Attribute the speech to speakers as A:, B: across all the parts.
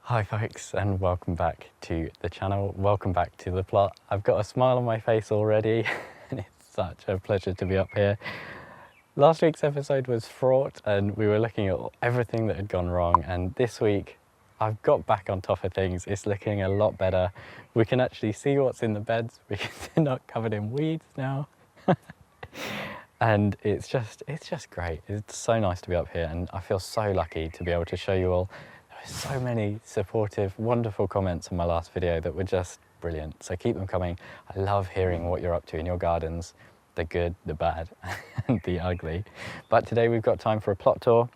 A: Hi folks, and welcome back to the channel. Welcome back to the plot. I've got a smile on my face already and it's such a pleasure to be up here. Last week's episode was fraught and we were looking at everything that had gone wrong, and this week I've got back on top of things. It's looking a lot better. We can actually see what's in the beds because they're not covered in weeds now. And it's just great. It's so nice to be up here, and I feel so lucky to be able to show you all. There were so many supportive, wonderful comments in my last video that were just brilliant. So keep them coming. I love hearing what you're up to in your gardens, the good, the bad, and the ugly. But today we've got time for a plot tour.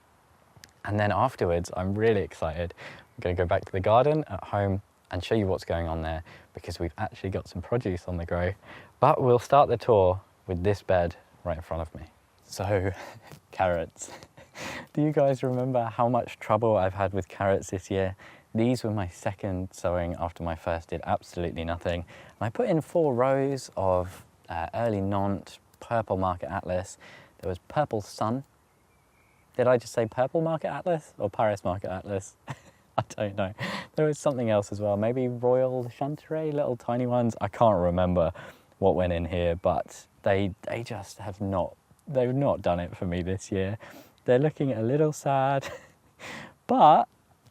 A: And then afterwards, I'm really excited. I'm going to go back to the garden at home and show you what's going on there, because we've actually got some produce on the grow. But we'll start the tour with this bed right in front of me. So, carrots. Do you guys remember how much trouble I've had with carrots this year? These were my second sowing after my first did absolutely nothing. And I put in 4 rows of early Nantes, purple market atlas. There was purple sun. Did I just say purple market atlas or Paris market atlas? I don't know. There was something else as well. Maybe Royal Chanteray, little tiny ones. I can't remember what went in here, but they just have not, they've not done it for me this year. They're looking a little sad, but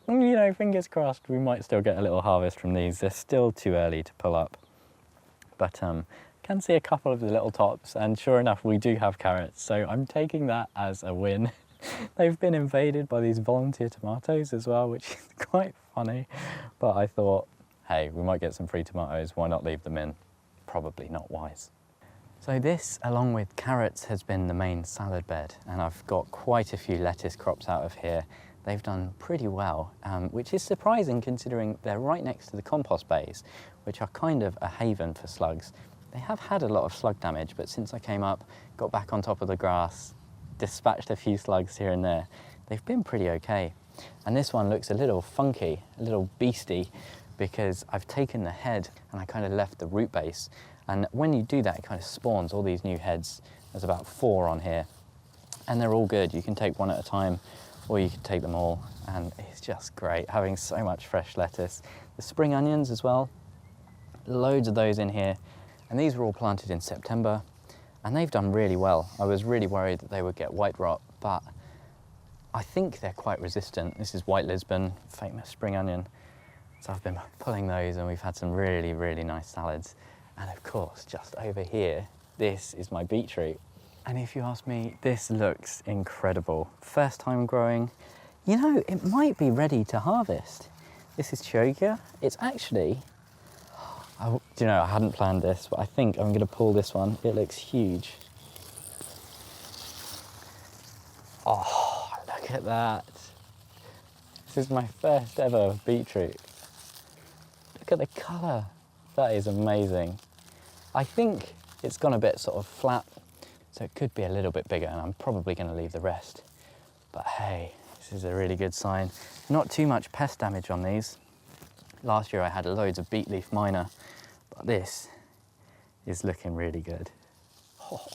A: you know, fingers crossed, we might still get a little harvest from these. They're still too early to pull up, but can see a couple of the little tops, and sure enough, we do have carrots. So I'm taking that as a win. They've been invaded by these volunteer tomatoes as well, which is quite funny, but I thought, hey, we might get some free tomatoes, why not leave them in? Probably not wise. So this, along with carrots, has been the main salad bed, and I've got quite a few lettuce crops out of here. They've done pretty well, which is surprising considering they're right next to the compost bays, which are kind of a haven for slugs. They have had a lot of slug damage, but since I came up, got back on top of the grass, dispatched a few slugs here and there, they've been pretty okay. And this one looks a little funky, a little beastie, because I've taken the head and I kind of left the root base. And when you do that, it kind of spawns all these new heads. There's about 4 on here, and they're all good. You can take one at a time, or you can take them all, and it's just great having so much fresh lettuce. The spring onions as well, loads of those in here. And these were all planted in September, and they've done really well. I was really worried that they would get white rot, but I think they're quite resistant. This is white Lisbon, famous spring onion. So I've been pulling those, and we've had some really, really nice salads. And of course, just over here, this is my beetroot. And if you ask me, this looks incredible. First time growing. You know, it might be ready to harvest. This is Chioggia. It's actually, do you know, I hadn't planned this, but I think I'm gonna pull this one. It looks huge. Oh, look at that. This is my first ever beetroot. Look at the colour. That is amazing. I think it's gone a bit sort of flat, so it could be a little bit bigger, and I'm probably going to leave the rest. But hey, this is a really good sign. Not too much pest damage on these. Last year I had loads of beet leaf minor, but this is looking really good. Oh.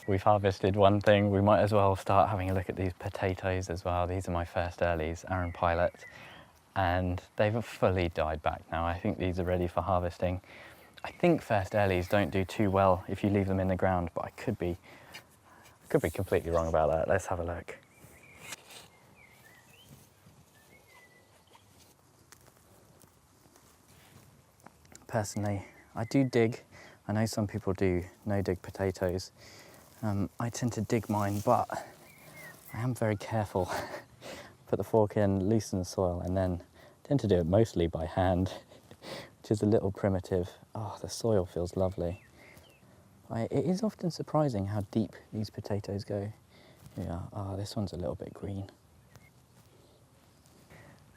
A: We've harvested one thing, we might as well start having a look at these potatoes as well. These are my first earlies, Aaron Pilot, and they've fully died back now. I think these are ready for harvesting. I think first earlies don't do too well if you leave them in the ground, but I could be completely wrong about that. Let's have a look. Personally, I do dig. I know some people do no-dig potatoes. I tend to dig mine, but I am very careful. Put the fork in, loosen the soil, and then tend to do it mostly by hand, which is a little primitive. Oh, the soil feels lovely. It is often surprising how deep these potatoes go. Yeah, oh, this one's a little bit green.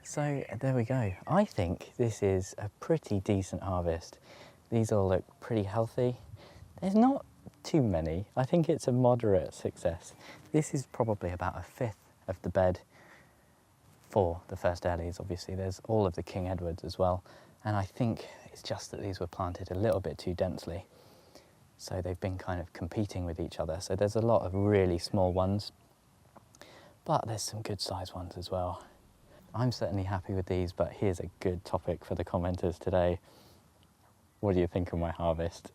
A: So there we go. I think this is a pretty decent harvest. These all look pretty healthy. There's not too many. I think it's a moderate success. This is probably about 1/5 of the bed for the first earlies. Obviously there's all of the King Edwards as well, and I think it's just that these were planted a little bit too densely, so they've been kind of competing with each other. So there's a lot of really small ones, but there's some good sized ones as well. I'm certainly happy with these, but here's a good topic for the commenters today. What do you think of my harvest?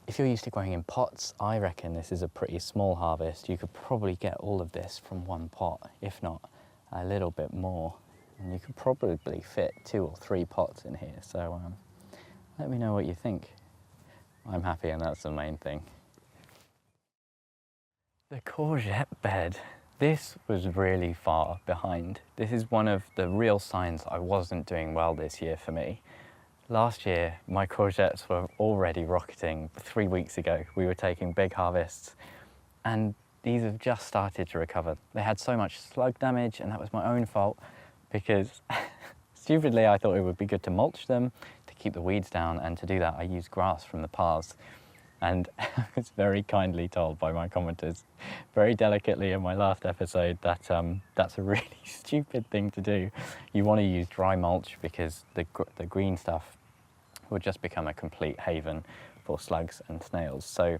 A: If you're used to growing in pots, I reckon this is a pretty small harvest. You could probably get all of this from one pot, if not a little bit more. And you could probably fit 2 or 3 pots in here. So let me know what you think. I'm happy, and that's the main thing. The courgette bed. This was really far behind. This is one of the real signs I wasn't doing well this year for me. Last year, my courgettes were already rocketing. 3 weeks ago, we were taking big harvests, and these have just started to recover. They had so much slug damage, and that was my own fault, because stupidly I thought it would be good to mulch them to keep the weeds down, and to do that I used grass from the paths. And I was very kindly told by my commenters, very delicately in my last episode, that that's a really stupid thing to do. You want to use dry mulch because the green stuff will just become a complete haven for slugs and snails. So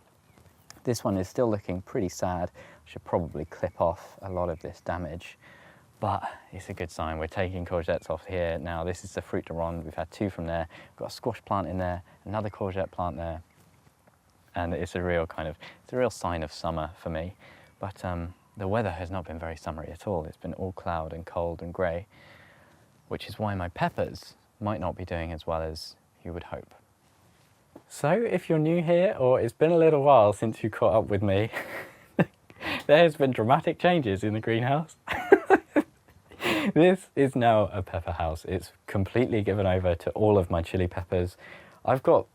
A: this one is still looking pretty sad. I should probably clip off a lot of this damage, but it's a good sign. We're taking courgettes off here now. This is the fruit de ronde. We've had 2 from there. We've got a squash plant in there, another courgette plant there. And it's a real sign of summer for me. But the weather has not been very summery at all. It's been all cloud and cold and grey, which is why my peppers might not be doing as well as you would hope. So if you're new here, or it's been a little while since you caught up with me, there has been dramatic changes in the greenhouse. This is now a pepper house. It's completely given over to all of my chili peppers. I've got,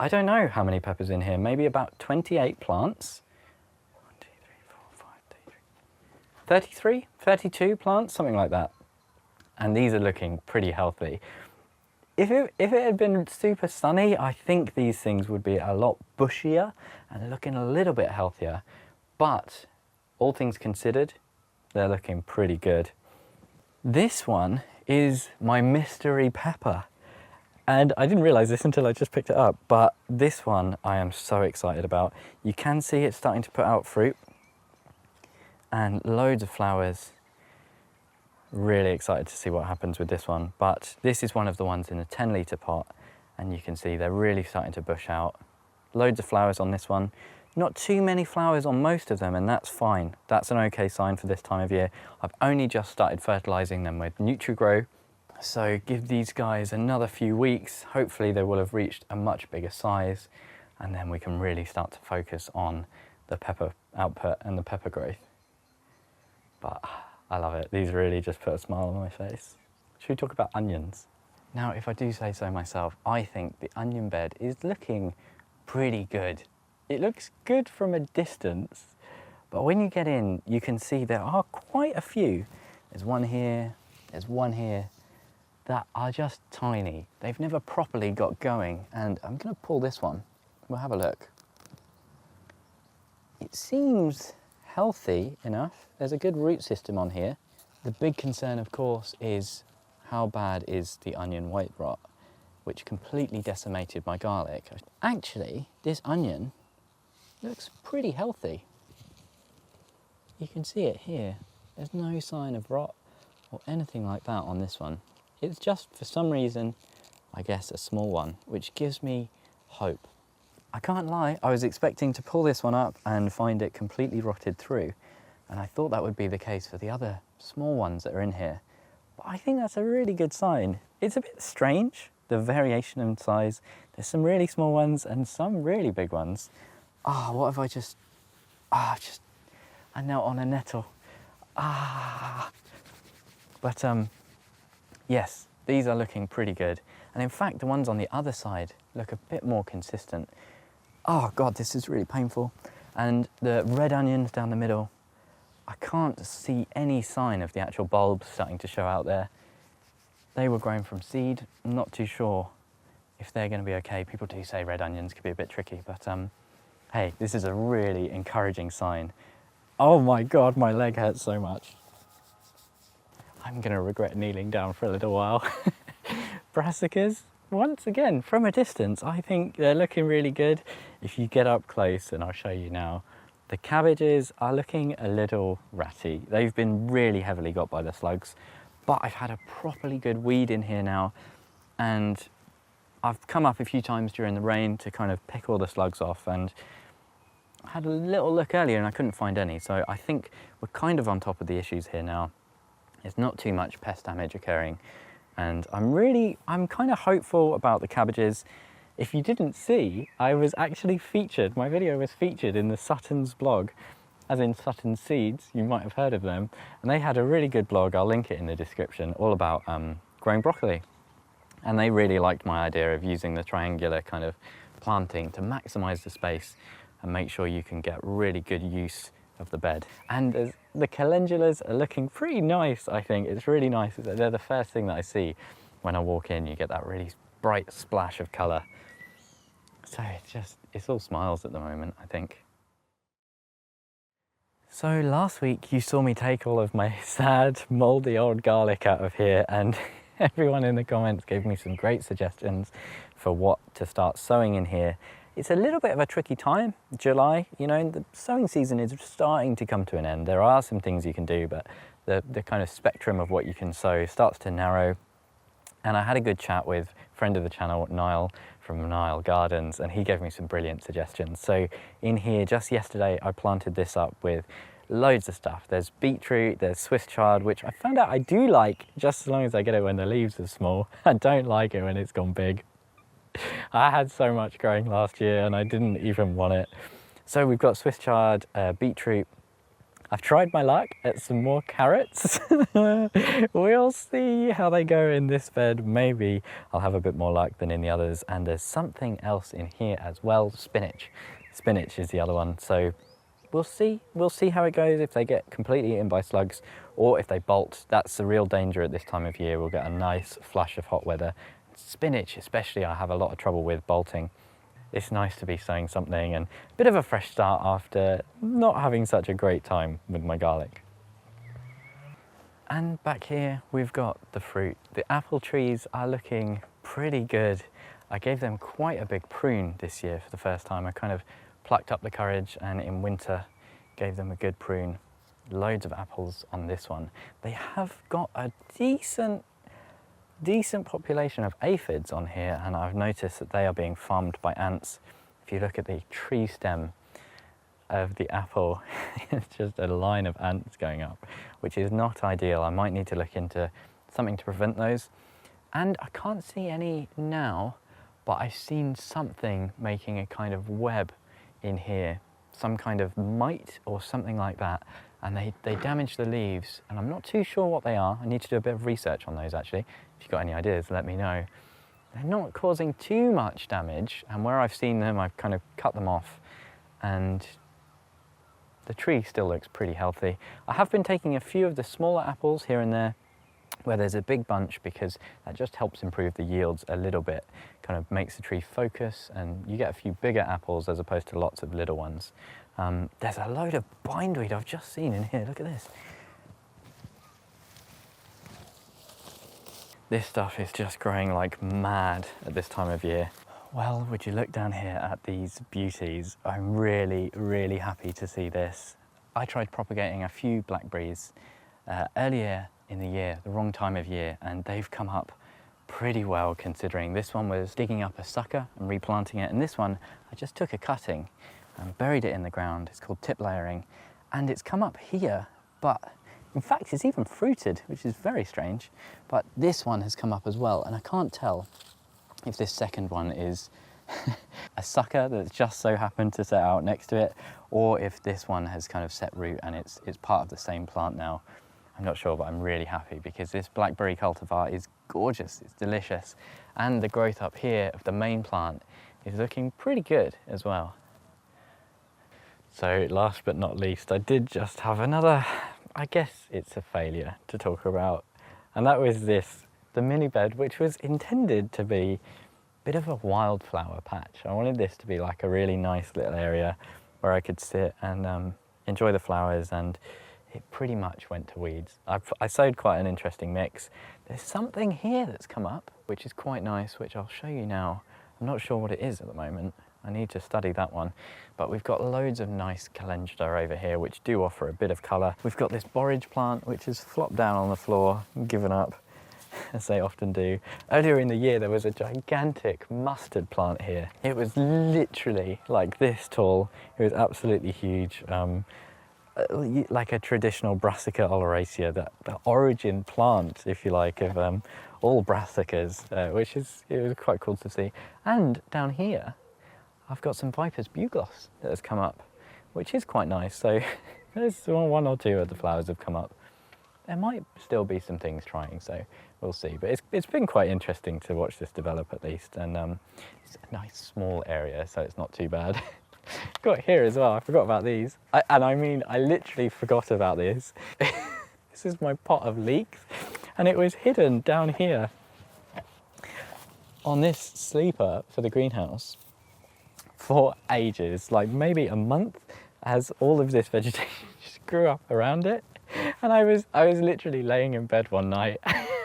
A: I don't know how many peppers in here, maybe about 28 plants. 1, 2, 3, 4, 5, 33, 32 plants, something like that. And these are looking pretty healthy. If it had been super sunny, I think these things would be a lot bushier and looking a little bit healthier. But all things considered, they're looking pretty good. This one is my mystery pepper. And I didn't realise this until I just picked it up, but this one I am so excited about. You can see it's starting to put out fruit and loads of flowers. Really excited to see what happens with this one. But this is one of the ones in a 10-litre pot, and you can see they're really starting to bush out. Loads of flowers on this one. Not too many flowers on most of them, and that's fine. That's an okay sign for this time of year. I've only just started fertilising them with Nutrigrow. So give these guys another few weeks. Hopefully they will have reached a much bigger size, and then we can really start to focus on the pepper output and the pepper growth. But I love it. These really just put a smile on my face. Should we talk about onions? Now, if I do say so myself, I think the onion bed is looking pretty good. It looks good from a distance, but when you get in, you can see there are quite a few. There's one here, there's one here, that are just tiny. They've never properly got going, and I'm going to pull this one. We'll have a look. It seems healthy enough. There's a good root system on here. The big concern, of course, is how bad is the onion white rot, which completely decimated my garlic. Actually, this onion looks pretty healthy. You can see it here. There's no sign of rot or anything like that on this one. It's just, for some reason, I guess a small one, which gives me hope. I can't lie, I was expecting to pull this one up and find it completely rotted through, and I thought that would be the case for the other small ones that are in here. But I think that's a really good sign. It's a bit strange, the variation in size. There's some really small ones and some really big ones. What have I just... I'm now on a nettle. But yes, these are looking pretty good. And in fact, the ones on the other side look a bit more consistent. Oh God, this is really painful. And the red onions down the middle, I can't see any sign of the actual bulbs starting to show out there. They were grown from seed. I'm not too sure if they're going to be okay. People do say red onions could be a bit tricky, but hey, this is a really encouraging sign. Oh my God, my leg hurts so much. I'm going to regret kneeling down for a little while. Brassicas, once again, from a distance, I think they're looking really good. If you get up close, and I'll show you now, the cabbages are looking a little ratty. They've been really heavily got by the slugs. but I've had a properly good weed in here now, and I've come up a few times during the rain to kind of pick all the slugs off, and I had a little look earlier and I couldn't find any, so I think we're kind of on top of the issues here now. There's not too much pest damage occurring, and I'm kind of hopeful about the cabbages. If you didn't see, I was actually featured, my video was featured in the Suttons Blog, as in Suttons Seeds, you might have heard of them, and they had a really good blog, I'll link it in the description, all about growing broccoli. And they really liked my idea of using the triangular kind of planting to maximise the space and make sure you can get really good use of the bed. And the calendulas are looking pretty nice, I think. It's really nice. They're the first thing that I see when I walk in. You get that really bright splash of colour. So it's all smiles at the moment, I think. So last week you saw me take all of my sad, mouldy old garlic out of here, and everyone in the comments gave me some great suggestions for what to start sowing in here. It's a little bit of a tricky time, July, you know, the sowing season is starting to come to an end. There are some things you can do, but the kind of spectrum of what you can sow starts to narrow. And I had a good chat with a friend of the channel, Niall, from Niall Gardens, and he gave me some brilliant suggestions. So in here, just yesterday, I planted this up with loads of stuff. There's beetroot, there's Swiss chard, which I found out I do like, just as long as I get it when the leaves are small. I don't like it when it's gone big. I had so much growing last year and I didn't even want it. So we've got Swiss chard, beetroot. I've tried my luck at some more carrots. We'll see how they go in this bed. Maybe I'll have a bit more luck than in the others. And there's something else in here as well, spinach. Spinach is the other one. So we'll see how it goes, if they get completely eaten by slugs or if they bolt. That's the real danger at this time of year. We'll get a nice flush of hot weather. Spinach especially, I have a lot of trouble with bolting. It's nice to be sowing something and a bit of a fresh start after not having such a great time with my garlic. And back here we've got the fruit. The apple trees are looking pretty good. I gave them quite a big prune this year for the first time. I kind of plucked up the courage and in winter gave them a good prune. Loads of apples on this one. They have got a decent population of aphids on here, and I've noticed that they are being farmed by ants. If you look at the tree stem of the apple, it's just a line of ants going up, which is not ideal. I might need to look into something to prevent those. And I can't see any now, but I've seen something making a kind of web in here, some kind of mite or something like that, and they damage the leaves, and I'm not too sure what they are. I need to do a bit of research on those actually. If you've got any ideas, let me know. They're not causing too much damage, and where I've seen them, I've kind of cut them off, and the tree still looks pretty healthy. I have been taking a few of the smaller apples here and there where there's a big bunch, because that just helps improve the yields a little bit, kind of makes the tree focus, and you get a few bigger apples as opposed to lots of little ones. There's a load of bindweed I've just seen in here, look at this. This stuff is just growing like mad at this time of year. Well, would you look down here at these beauties? I'm really, really happy to see this. I tried propagating a few blackberries earlier in the year, the wrong time of year, and they've come up pretty well considering. This one was digging up a sucker and replanting it, and this one I just took a cutting and buried it in the ground. It's called tip layering, and it's come up here, but in fact it's even fruited, which is very strange. But this one has come up as well, and I can't tell if this second one is a sucker that's just so happened to set out next to it, or if this one has kind of set root and it's part of the same plant now. I'm not sure, but I'm really happy because this blackberry cultivar is gorgeous, it's delicious. And the growth up here of the main plant is looking pretty good as well. So last but not least, I did just have another, I guess it's a failure to talk about. And that was this, the mini bed, which was intended to be a bit of a wildflower patch. I wanted this to be like a really nice little area where I could sit and enjoy the flowers, and it pretty much went to weeds. I sowed quite an interesting mix. There's something here that's come up, which is quite nice, which I'll show you now. I'm not sure what it is at the moment. I need to study that one. But we've got loads of nice calendula over here, which do offer a bit of colour. We've got this borage plant, which has flopped down on the floor and given up, as they often do. Earlier in the year, there was a gigantic mustard plant here. It was literally like this tall. It was absolutely huge. Like a traditional Brassica oleracea, the origin plant, if you like, of all brassicas, it was quite cool to see. And down here, I've got some Viper's bugloss that has come up, which is quite nice. So there's one or two of the flowers have come up. There might still be some things trying, so we'll see. But it's been quite interesting to watch this develop at least, and it's a nice small area, so it's not too bad. Got here as well, I forgot about these. I literally forgot about this. This is my pot of leeks, and it was hidden down here on this sleeper for the greenhouse for ages, like maybe a month, as all of this vegetation just grew up around it. And I was literally laying in bed one night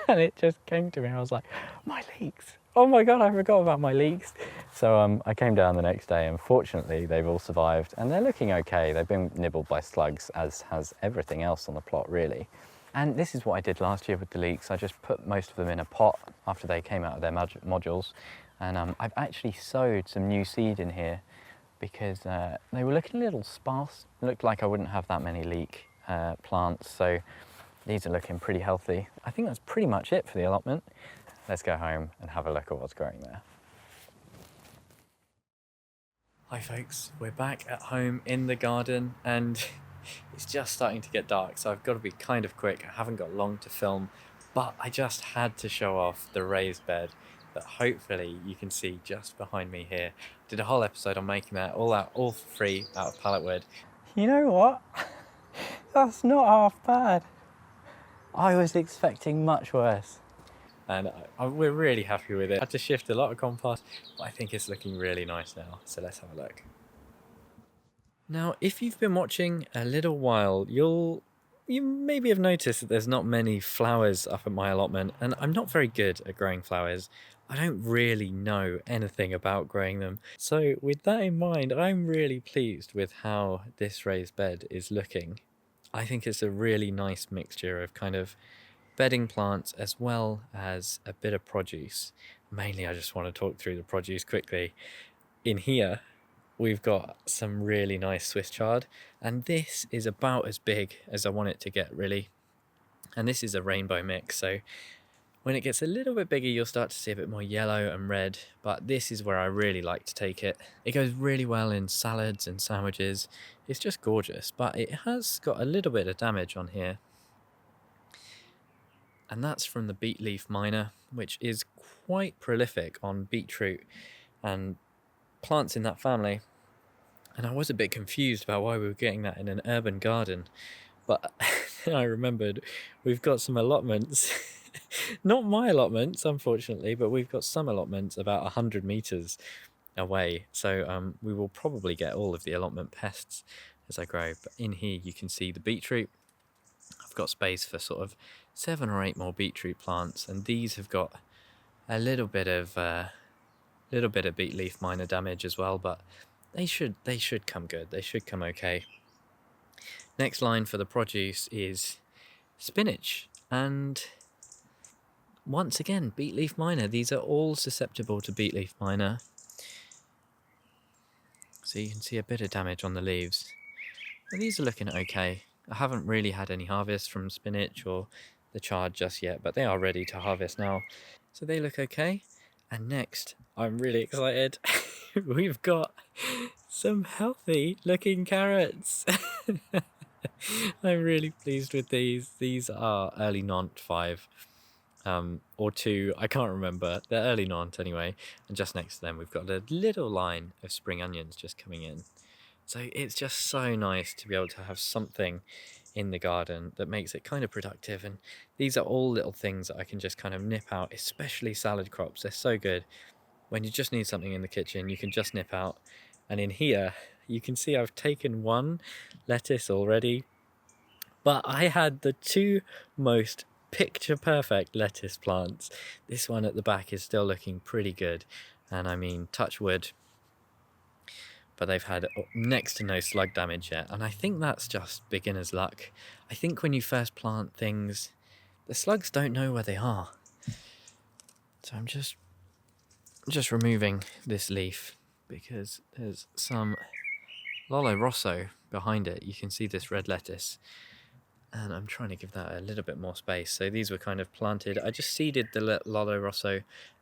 A: and it just came to me, and I was like, my leeks. Oh my God, I forgot about my leeks. So I came down the next day, and fortunately they've all survived and they're looking okay. They've been nibbled by slugs, as has everything else on the plot really. And this is what I did last year with the leeks. I just put most of them in a pot after they came out of their modules. And I've actually sowed some new seed in here because they were looking a little sparse. It looked like I wouldn't have that many leek plants. So these are looking pretty healthy. I think that's pretty much it for the allotment. Let's go home and have a look at what's growing there. Hi folks, we're back at home in the garden, and it's just starting to get dark, so I've got to be kind of quick. I haven't got long to film, but I just had to show off the raised bed that hopefully you can see just behind me here. Did a whole episode on making that all for free out of pallet wood. You know what? That's not half bad. I was expecting much worse. And we're really happy with it. I had to shift a lot of compost, but I think it's looking really nice now. So let's have a look. Now, if you've been watching a little while, you maybe have noticed that there's not many flowers up at my allotment, and I'm not very good at growing flowers. I don't really know anything about growing them. So with that in mind, I'm really pleased with how this raised bed is looking. I think it's a really nice mixture of kind of bedding plants as well as a bit of produce. Mainly I just want to talk through the produce quickly. In here we've got some really nice Swiss chard, and this is about as big as I want it to get really. And this is a rainbow mix, so when it gets a little bit bigger you'll start to see a bit more yellow and red, but this is where I really like to take it. It goes really well in salads and sandwiches. It's just gorgeous, but it has got a little bit of damage on here. And that's from the beet leaf miner, which is quite prolific on beetroot and plants in that family. And I was a bit confused about why we were getting that in an urban garden, but then I remembered we've got some allotments, not my allotments unfortunately, but we've got some allotments about 100 meters away, so we will probably get all of the allotment pests as I grow. But in here you can see the beetroot. I've got space for sort of 7 or 8 more beetroot plants, and these have got a little bit of beet leaf miner damage as well, but they should come good. They should come okay. Next line for the produce is spinach, and once again beet leaf miner. These are all susceptible to beet leaf miner, so you can see a bit of damage on the leaves. But these are looking okay. I haven't really had any harvest from spinach or the chard just yet, but they are ready to harvest now, so they look okay. And next, I'm really excited. We've got some healthy looking carrots. I'm really pleased with these. These are early Nantes 5 or 2, I can't remember. They're early Nantes anyway, and just next to them we've got a little line of spring onions just coming in. So it's just so nice to be able to have something in the garden that makes it kind of productive. And these are all little things that I can just kind of nip out, especially salad crops. They're so good. When you just need something in the kitchen, you can just nip out. And in here, you can see I've taken one lettuce already, but I had the 2 most picture perfect lettuce plants. This one at the back is still looking pretty good. And I mean, touch wood, but they've had next to no slug damage yet, and I think that's just beginner's luck. I think when you first plant things, the slugs don't know where they are. So I'm just removing this leaf because there's some Lolo Rosso behind it. You can see this red lettuce, and I'm trying to give that a little bit more space. So these were kind of planted. I just seeded the Lolo Rosso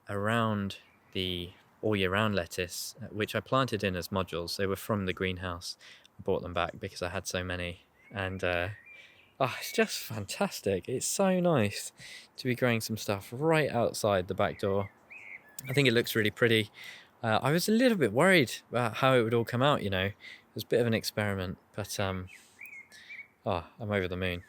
A: around the all year round lettuce, which I planted in as modules. They were from the greenhouse. I bought them back because I had so many, and it's just fantastic. It's so nice to be growing some stuff right outside the back door. I think it looks really pretty. I was a little bit worried about how it would all come out, you know. It was a bit of an experiment, but I'm over the moon.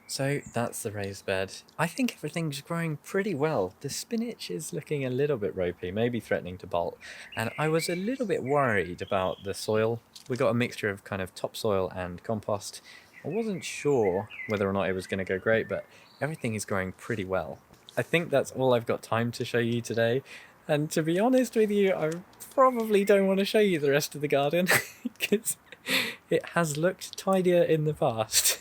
A: So that's the raised bed. I think everything's growing pretty well. The spinach is looking a little bit ropey, maybe threatening to bolt. And I was a little bit worried about the soil. We got a mixture of kind of topsoil and compost. I wasn't sure whether or not it was going to go great, but everything is growing pretty well. I think that's all I've got time to show you today. And to be honest with you, I probably don't want to show you the rest of the garden because it has looked tidier in the past.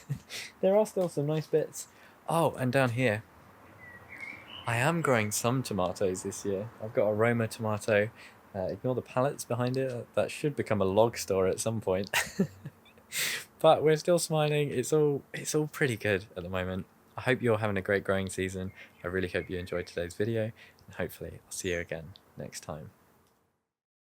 A: There are still some nice bits. Oh, and down here, I am growing some tomatoes this year. I've got a Roma tomato. Ignore the pallets behind it. That should become a log store at some point. But we're still smiling. It's all pretty good at the moment. I hope you're having a great growing season. I really hope you enjoyed today's video, and hopefully I'll see you again next time.